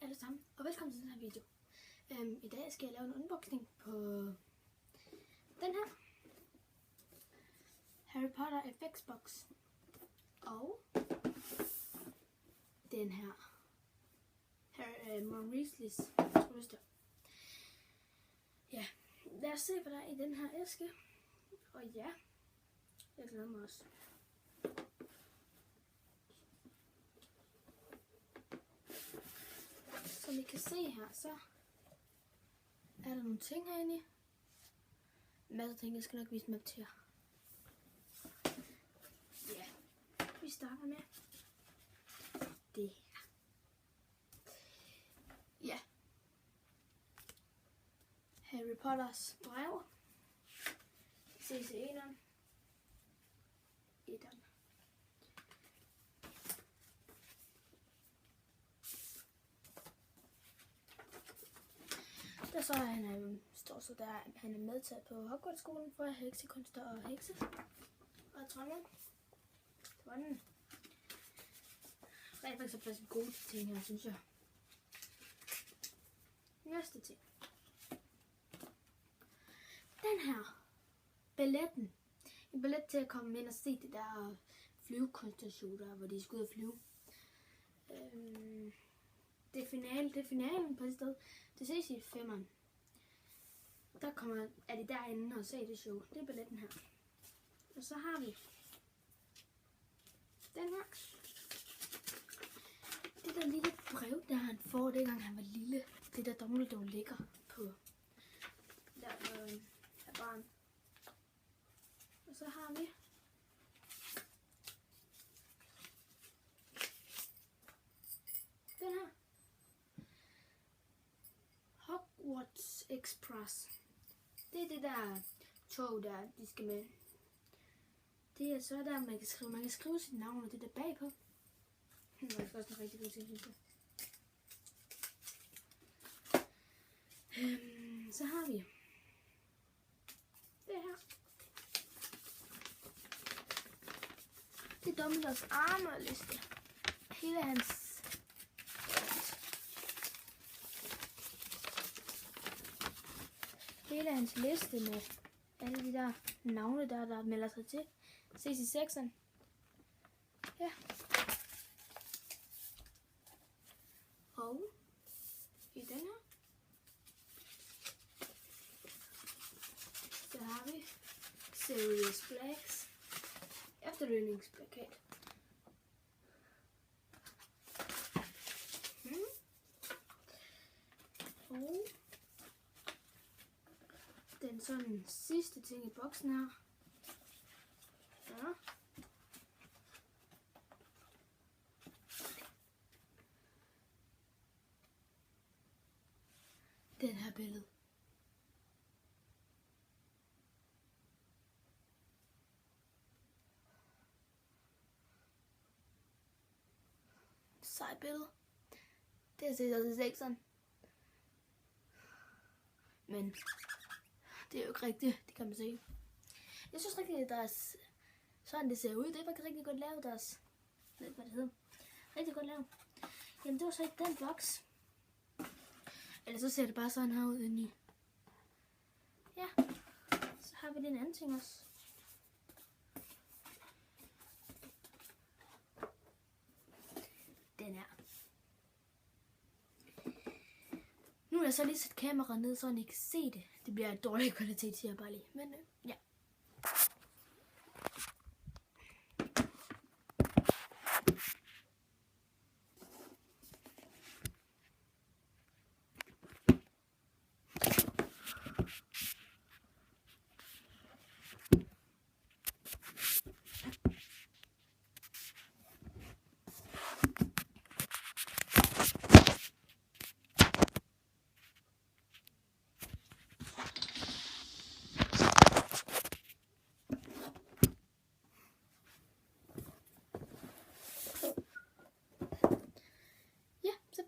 alle sammen, og velkommen til den her video. I dag skal jeg lave en unboxing på den her Harry Potter FX box og den her Ron Weasleys trøster. Ja, lad os se hvad der er i den her æske. Og ja, jeg glæder mig også. Som I kan se her, så er der nogle ting herinde. En masse ting, jeg skal nok vise dem op til jer. Ja, vi starter med det her. Ja. Harry Potters brev. Ses i eneren. Etteren. Der så er han, står så der, han er medtaget på Hogwarts-skolen for heksekunster og hekse. Og trolden. Rent faktisk er plads gode ting her, synes jeg. Næste ting. Den her. Balletten. En ballet til at komme ind og se det der flyvekonstellation der, hvor de skal ud og flyve. Det er finalen på det sted. Det ses i 5'eren. Der er de derinde og se det show. Det er balletten her. Og så har vi den her. Det der lille brev, der han får, dengang han var lille. Det der Dumbledore ligger på. Der er barn. Og så har vi den her. Hogwarts Express. Det er det der tog der, de skal med. Det er så der, man kan skrive sit navn og det der bagpå. Det er faktisk også en rigtig god ting, synes jeg. Så har vi det her. Det er Dumbledores armorliste. Hele hans liste med alle de der navne der melder sig til. Ses i 6'eren. Ja. Og i den her. Så har vi Sirius Blacks efterlønningsplakat. Og den sådan sidste ting i boksen her. Ja. Den her billede. Sej billede. Det er set også i 6'eren. Men det er jo ikke rigtigt, det kan man se. Jeg synes rigtig, at deres, sådan det ser ud, det er faktisk rigtig godt lavet deres, jeg ved ikke hvad det hedder, rigtig godt lavet. Jamen det var så ikke den boks. Eller så ser det bare sådan her ud indeni. Ja, så har vi den anden ting også. Den her. Nu har jeg så lige sat kameraet ned, så I kan se det. Det bliver en dårlig kvalitet, siger jeg bare lige. Men ja.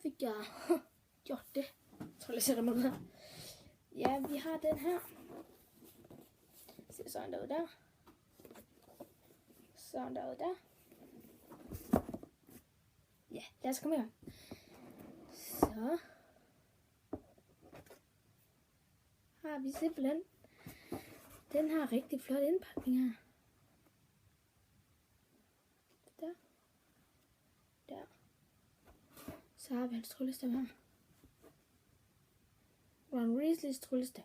Fik jeg gjort det. Jeg tror, jeg sætter mig ud her. Ja, vi har den her. Se sådan derude der. Sådan derude der. Ja, lad os komme her. Så Så har vi simpelthen. Den har rigtig flot indpakning her. Der. Der. Så har vi hans tryllestav her. Ron Weasleys tryllestav.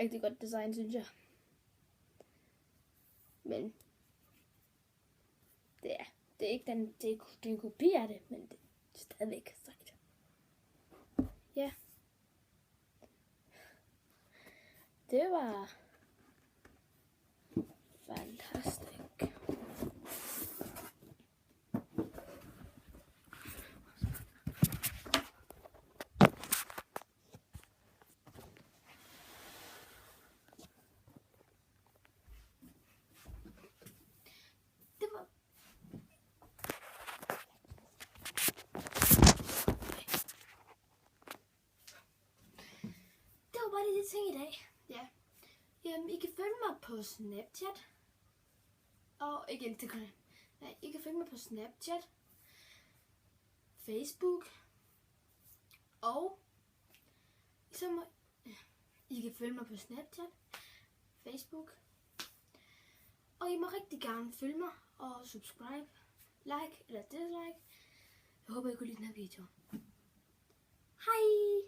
Rigtig godt design, synes jeg. Men det er ikke den, det er en kopi af det, men det er stadigvæk sagt. Ja. Det var fantastisk. Var det ting i dag. Ja. I kan følge mig på Snapchat. Og ikke Instagram. Nej, I kan følge mig på Snapchat. Facebook. Og så må I kan følge mig på Snapchat. Facebook. Og I må rigtig gerne følge mig og subscribe, like eller dislike. Jeg håber I kunne lide den her video. Hej!